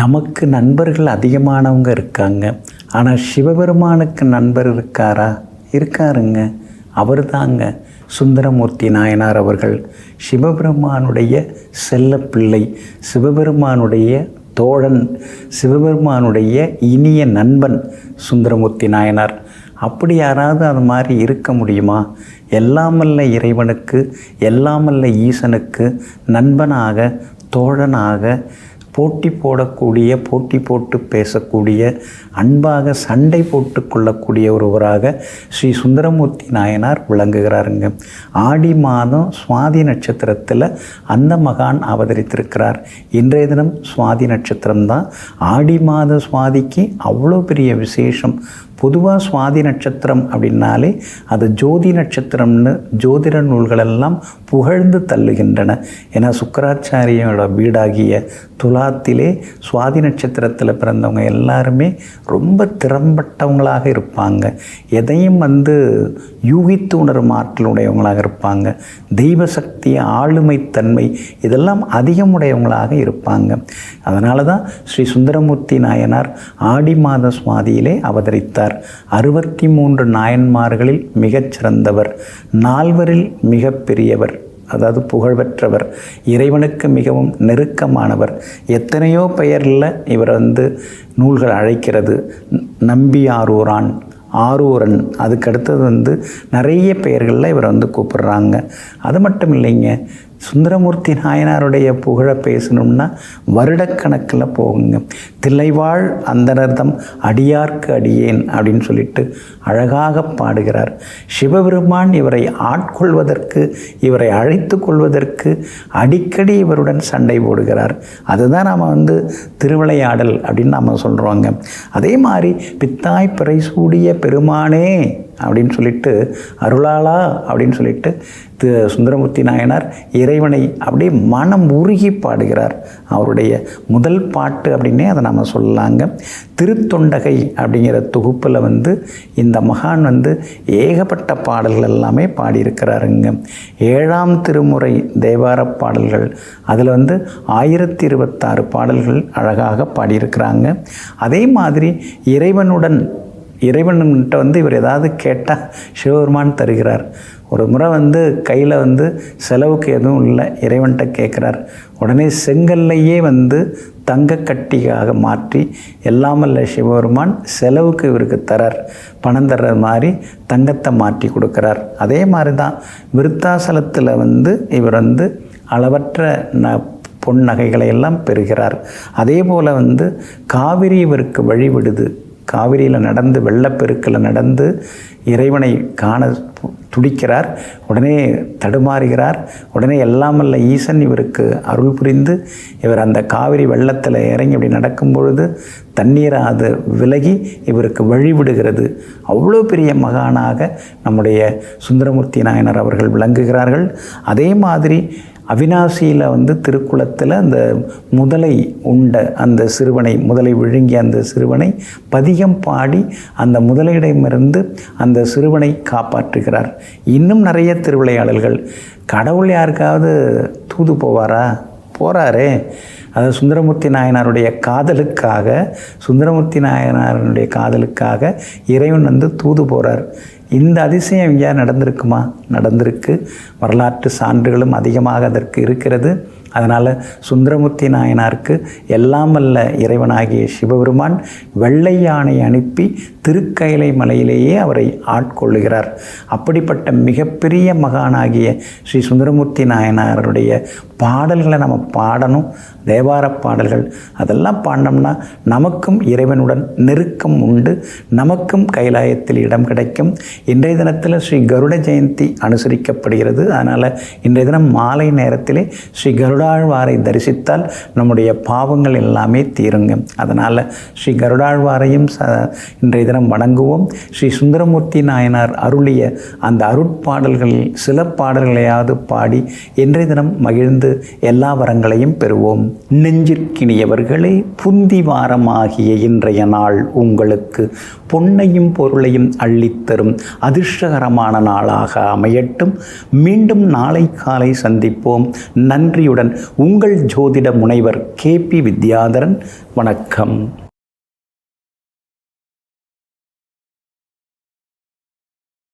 நமக்கு நண்பர்கள் அதிகமானவங்க இருக்காங்க. ஆனால் சிவபெருமானுக்கு நண்பர் இருக்காரா? இருக்காருங்க. அவர் தாங்க சுந்தரமூர்த்தி நாயனார் அவர்கள். சிவபெருமானுடைய செல்லப்பிள்ளை, சிவபெருமானுடைய தோழன், சிவபெருமானுடைய இனிய நண்பன் சுந்தரமூர்த்தி நாயனார். அப்படி யாராவது அது மாதிரி இருக்க முடியுமா? எல்லாமல்ல இறைவனுக்கு, எல்லாமல்ல ஈசனுக்கு நண்பனாக, தோழனாக, போட்டி போடக்கூடிய, போட்டி போட்டு பேசக்கூடிய, அன்பாக சண்டை போட்டு கொள்ளக்கூடிய ஒருவராக ஸ்ரீ சுந்தரமூர்த்தி நாயனார் விளங்குகிறாருங்க. ஆடி மாதம் சுவாதி நட்சத்திரத்தில் அந்த மகான் அவதரித்திருக்கிறார். இன்றைய தினம் சுவாதி நட்சத்திரம்தான். ஆடி மாத சுவாதிக்கு அவ்வளோ பெரிய விசேஷம். பொதுவாக சுவாதி நட்சத்திரம் அப்படின்னாலே அது ஜோதி நட்சத்திரம்னு ஜோதிட நூல்களெல்லாம் புகழ்ந்து தள்ளுகின்றன. ஏன்னா சுக்கராச்சாரியோட வீடாகிய துலாத்திலே சுவாதி நட்சத்திரத்தில் பிறந்தவங்க எல்லாருமே ரொம்ப திறம்பட்டவங்களாக இருப்பாங்க. எதையும் யூகித்து உணரும் ஆற்றலுடையவங்களாக இருப்பாங்க. தெய்வ சக்தி, ஆளுமைத்தன்மை இதெல்லாம் அதிகமுடையவங்களாக இருப்பாங்க. அதனால தான் ஸ்ரீ சுந்தரமூர்த்தி நாயனார் ஆடி மாத சுவாதியிலே அவதரித்தார். 63 நாயன்மார்களில் மிகச்சிறந்தவர், 4வரில் மிக பெரியவர், அதாவது புகழ்பெற்றவர், இறைவனுக்கு மிகவும் நெருக்கமானவர். எத்தனையோ பெயரில் இவர் நூல்கள் அழைக்கிறது. நம்பி ஆரூரான், ஆரூரன், அதுக்கடுத்தது நிறைய பெயர்களில் இவர் கூப்பிடுறாங்க. அது மட்டும் இல்லைங்க, சுந்தரமூர்த்தி நாயனாருடைய புகழ பேசணும்னா வருடக்கணக்கில் போகுங்க. தில்லைவாழ் அந்தனர்தம் அடியார்க்கு அடியேன் அப்படின்னு சொல்லிட்டு அழகாக பாடுகிறார். சிவபெருமான் இவரை ஆட்கொள்வதற்கு, இவரை அழைத்து கொள்வதற்கு அடிக்கடி இவருடன் சண்டை போடுகிறார். அதுதான் நாம் திருவிளையாடல் அப்படின்னு நாம் சொல்கிறோங்க. அதே மாதிரி பித்தாய் பிறை சூடிய பெருமானே அப்படின்னு சொல்லிட்டு, அருளாளா அப்படின்னு சொல்லிட்டு சுந்தரமூர்த்தி நாயனார் இறைவனை அப்படியே மனம் உருகி பாடுகிறார். அவருடைய முதல் பாட்டு அப்படின்னே அதை நம்ம சொல்லலாங்க. திருத்தொண்டகை அப்படிங்கிற தொகுப்பில் இந்த மகான் ஏகப்பட்ட பாடல்கள் எல்லாமே பாடியிருக்கிறாருங்க. 7ஆம் திருமுறை தேவார பாடல்கள், அதில் 1026 பாடல்கள் அழகாக பாடியிருக்கிறாங்க. அதே மாதிரி இறைவன்கிட்ட இவர் ஏதாவது கேட்டால் சிவபெருமான் தருகிறார். ஒரு முறை கையில் செலவுக்கு எதுவும் இல்லை, இறைவன்கிட்ட கேட்குறார். உடனே செங்கல்லையே தங்க கட்டியாக மாற்றி எல்லாமல்ல சிவபெருமான் செலவுக்கு இவருக்கு தரார். பணம் தர்ற மாதிரி தங்கத்தை மாற்றி கொடுக்குறார். அதே மாதிரி தான் விருத்தாசலத்தில் இவர் அளவற்ற பொன் நகைகளை எல்லாம் பெறுகிறார். அதே போல் காவிரி இவருக்கு வழிவிடுது. காவிரியில் நடந்து, வெள்ளப்பெருக்கில் நடந்து இறைவனை காண துடிக்கிறார். உடனே தடுமாறுகிறார். உடனே எல்லாமல்ல ஈசன் இவருக்கு அருள் புரிந்து இவர் அந்த காவிரி வெள்ளத்தில் இறங்கி இப்படி நடக்கும் பொழுது தண்ணீர் அது விலகி இவருக்கு வழிவிடுகிறது. அவ்வளோ பெரிய மகானாக நம்முடைய சுந்தரமூர்த்தி நாயனார் அவர்கள் விளங்குகிறார்கள். அதே மாதிரி அவிநாசியில் திருக்குளத்தில் அந்த முதலை உண்ட அந்த சிறுவனை, முதலை விழுங்கிய அந்த சிறுவனை பதிகம் பாடி அந்த முதலையிடமிருந்து அந்த சிறுவனை காப்பாற்றுகிறார். இன்னும் நிறைய திருவிளையாடல்கள். கடவுள் யாருக்காவது தூது போவாரா? போகிறாரே. அது சுந்தரமூர்த்தி நாயனாருடைய காதலுக்காக இறைவன் தூது போகிறார். இந்த அதிசயம் எங்கேயா நடந்திருக்குமா? நடந்திருக்கு. வரலாற்று சான்றுகளும் அதிகமாக அதற்கு இருக்கிறது. அதனால் சுந்தரமூர்த்தி நாயனாருக்கு எல்லாமல்ல இறைவனாகிய சிவபெருமான் வெள்ளை யானை அனுப்பி திருக்கயிலை மலையிலேயே அவரை ஆட்கொள்ளுகிறார். அப்படிப்பட்ட மிகப்பெரிய மகானாகிய ஸ்ரீ சுந்தரமூர்த்தி நாயனாருடைய பாடல்களை நம்ம பாடணும். தேவார பாடல்கள் அதெல்லாம் பாடினோம்னா நமக்கும் இறைவனுடன் நெருக்கம் உண்டு, நமக்கும் கைலாயத்தில் இடம் கிடைக்கும். இன்றைய தினத்தில் ஸ்ரீ கருட ஜெயந்தி அனுசரிக்கப்படுகிறது. அதனால் இன்றைய தினம் மாலை நேரத்திலே ஸ்ரீ கருடாழ்வாரை தரிசித்தால் நம்முடைய பாவங்கள் எல்லாமே தீருங்க. அதனால் ஸ்ரீ கருடாழ்வாரையும் இன்றைய தினம் வணங்குவோம். ஸ்ரீ சுந்தரமூர்த்தி நாயனார் அருளிய அந்த அருட்பாடல்களில் சில பாடல்களையாவது பாடி இன்றைய தினம் மகிழ்ந்து எல்லா வரங்களையும் பெறுவோம். நெஞ்சிற்கினியவர்களே, புந்தி வாரமாகிய இன்றைய நாள் உங்களுக்கு பொன்னையும் பொருளையும் அள்ளித்தரும் அதிர்ஷ்டகரமான நாளாக அமையட்டும். மீண்டும் நாளை காலை சந்திப்போம். நன்றியுடன் உங்கள் ஜோதிட முனைவர் KP வித்யாதரன். வணக்கம்.